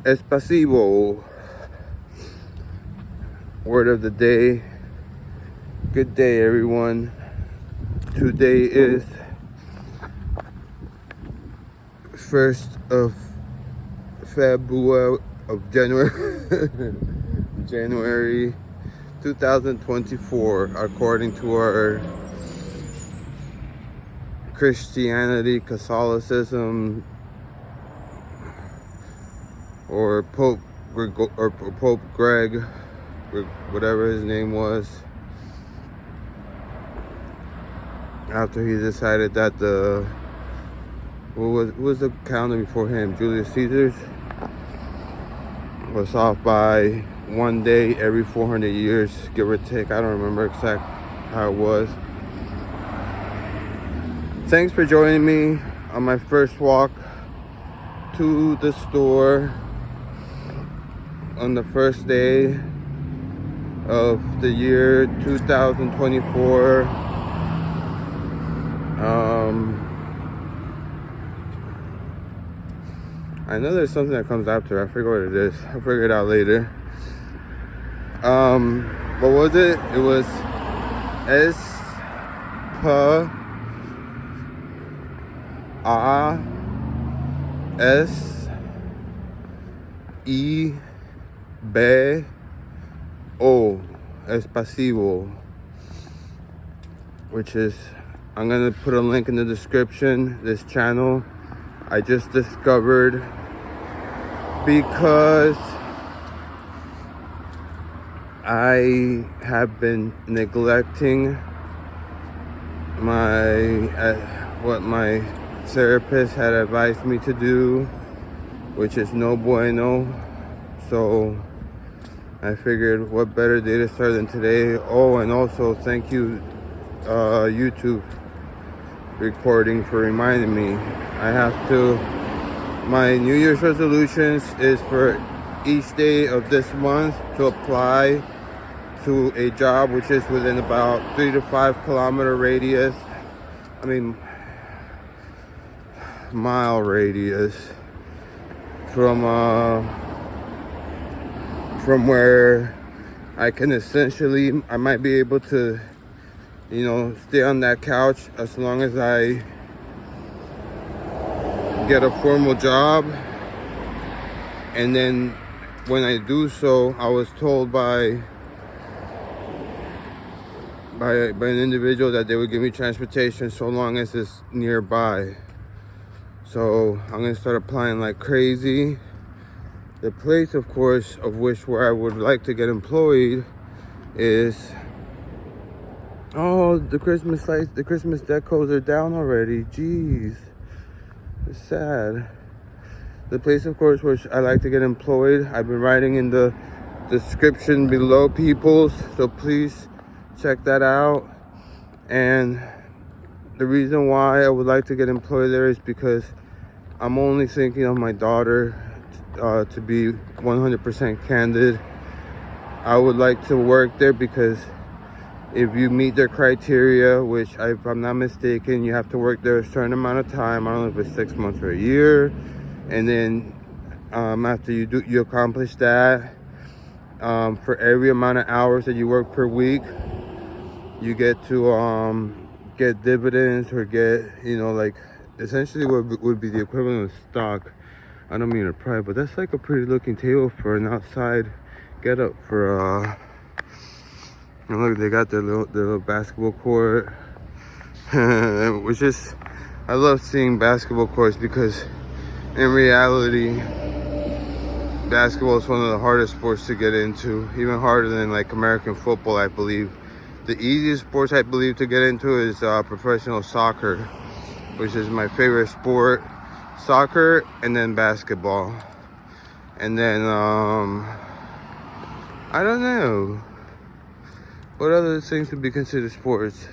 Spasibo. Word of the day. Good day, everyone. Today is 1st of February of January 2024, according to our Christianity, Catholicism, or Pope Greg, whatever his name was, after he decided that who was the calendar before him, Julius Caesar's, was off by 1 day every 400 years, give or take. I don't remember exact how it was. Thanks for joining me on my first walk to the store on the first day of the year 2024. I know there's something that comes after. I forget what it is. I'll figure it out later. What was it? It was Spasibo, which is, I'm gonna put a link in the description. This channel I just discovered because I have been neglecting what my therapist had advised me to do, which is no bueno. So I figured what better day to start than today. Oh, and also thank you YouTube recording for reminding me. I have to, my New Year's resolutions is for each day of this month to apply to a job which is within about 3 to 5 kilometer radius, mile radius from where I can essentially, I might be able to, stay on that couch as long as I get a formal job. And then when I do so, I was told by an individual that they would give me transportation so long as it's nearby. So I'm gonna start applying like crazy. The place, of course, where I would like to get employed is, oh, the Christmas lights, the Christmas decos are down already. Jeez, it's sad. The place, of course, where I like to get employed, I've been writing in the description below, peoples, so please check that out. And the reason why I would like to get employed there is because I'm only thinking of my daughter. To be 100% candid, I would like to work there because if you meet their criteria, which if I'm not mistaken, you have to work there a certain amount of time. I don't know if it's 6 months or a year, and then after you accomplish that, for every amount of hours that you work per week, you get to get dividends or get, like essentially what would be the equivalent of stock. I don't mean to pry, but that's like a pretty looking table for an outside get up for and look, they got their little basketball court. Which is, I love seeing basketball courts because in reality basketball is one of the hardest sports to get into, even harder than like American football. I believe the easiest sports I believe to get into is professional soccer, which is my favorite sport. Soccer, and then basketball, and then I don't know what other things would be considered sports.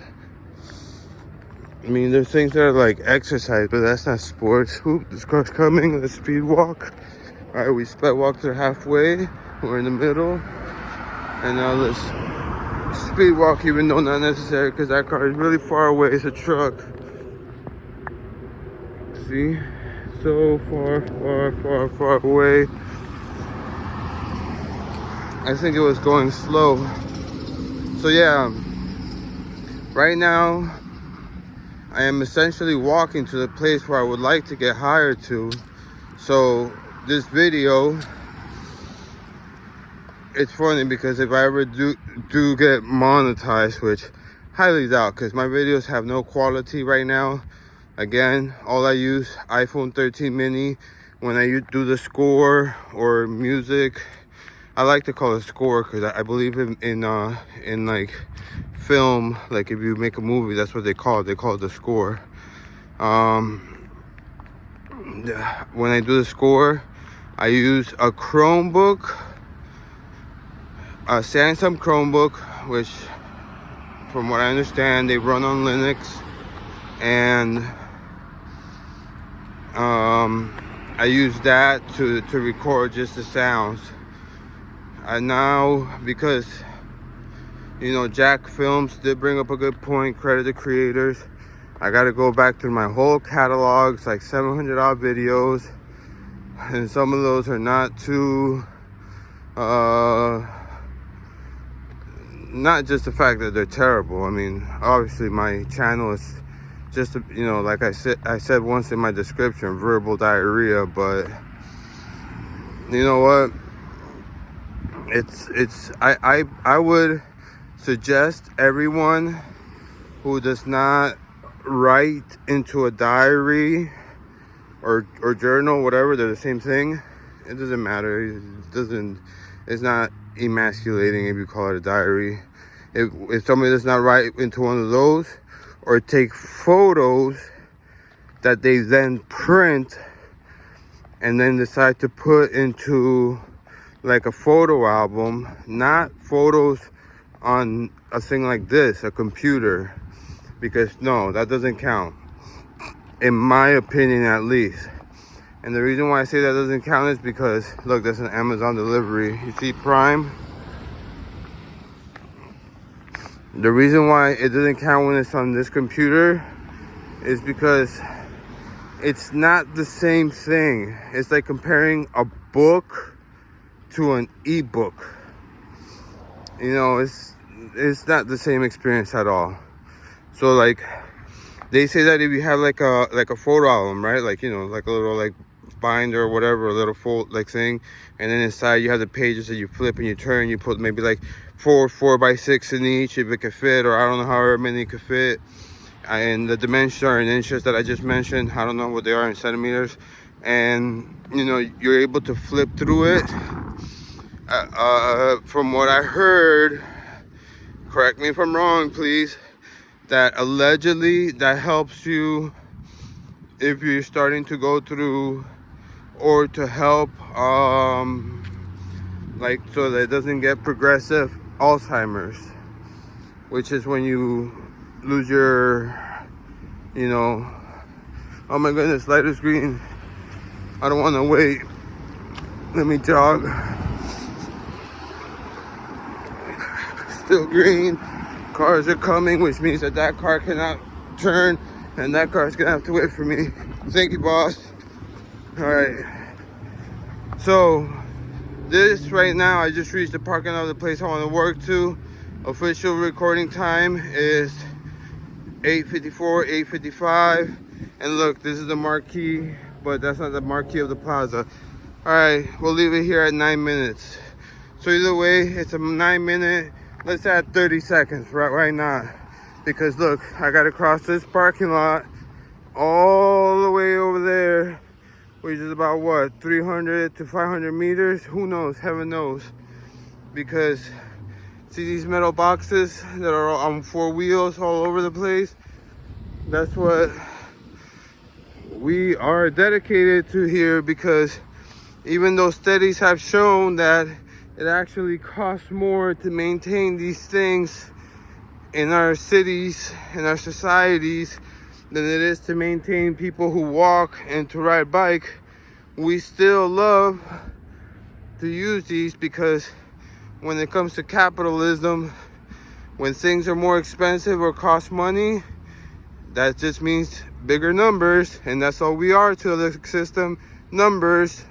I mean, there's things that are like exercise, but that's not sports. Oop, this car's coming. Let's speed walk. All right, we sped walked to halfway. We're in the middle, and now let's speed walk, even though not necessary, because that car is really far away. It's a truck. See? So far away. I think it was going slow. So yeah, right now I am essentially walking to the place where I would like to get hired to. So this video, it's funny because if I ever do get monetized, which highly doubt, because my videos have no quality right now. Again, all I use iPhone 13 mini when I do the score or music. I like to call it score because I believe in like film, like if you make a movie, that's what they call it. They call it the score. When I do the score, I use a Chromebook, a Samsung Chromebook, which from what I understand, they run on Linux, and I use that to record just the sounds. And now, because you know, Jack Films did bring up a good point, credit the creators, I got to go back through my whole catalog. It's like 700 odd videos, and some of those are not too not just the fact that they're terrible. I mean, obviously my channel is just, you know, like I said once in my description, verbal diarrhea. But you know what, I would suggest everyone who does not write into a diary or journal, whatever, they're the same thing. It doesn't matter. It's not emasculating if you call it a diary. If somebody does not write into one of those, or take photos that they then print and then decide to put into like a photo album, not photos on a thing like this, a computer, because no, that doesn't count, in my opinion at least. And the reason why I say that doesn't count is because, look, that's an Amazon delivery. You see Prime? The reason why it doesn't count when it's on this computer is because it's not the same thing. It's like comparing a book to an ebook. You know, it's not the same experience at all. So like, they say that if you have like a photo album, right? Like, you know, like a little like binder or whatever, a little fold like thing, and then inside you have the pages that you flip and you turn. You put maybe like 4x6 in each if it could fit, or I don't know however many it could fit. And the dimensions are in inches that I just mentioned. I don't know what they are in centimeters. And you know, you're able to flip through it. From what I heard, correct me if I'm wrong, please, that allegedly that helps you if you're starting to go through, or to help like so that it doesn't get progressive Alzheimer's, which is when you lose your, you know, oh my goodness, light is green, I don't want to wait, let me jog. Still green, cars are coming, which means that car cannot turn, and that car's gonna have to wait for me. Thank you, boss. All right, so this right now, I just reached the parking lot of the place I want to work to. Official recording time is 8:54, 8:55, and look, this is the marquee, but that's not the marquee of the plaza. All right, we'll leave it here at 9 minutes. So either way, it's a 9-minute. Let's add 30 seconds right now, because look, I gotta cross this parking lot all the way over there, which is about what, 300 to 500 meters, who knows, heaven knows. Because see these metal boxes that are on 4 wheels all over the place? That's what we are dedicated to here, because even though studies have shown that it actually costs more to maintain these things in our cities, in our societies, than it is to maintain people who walk and to ride bike, we still love to use these, because when it comes to capitalism, when things are more expensive or cost money, that just means bigger numbers, and that's all we are to the system, numbers.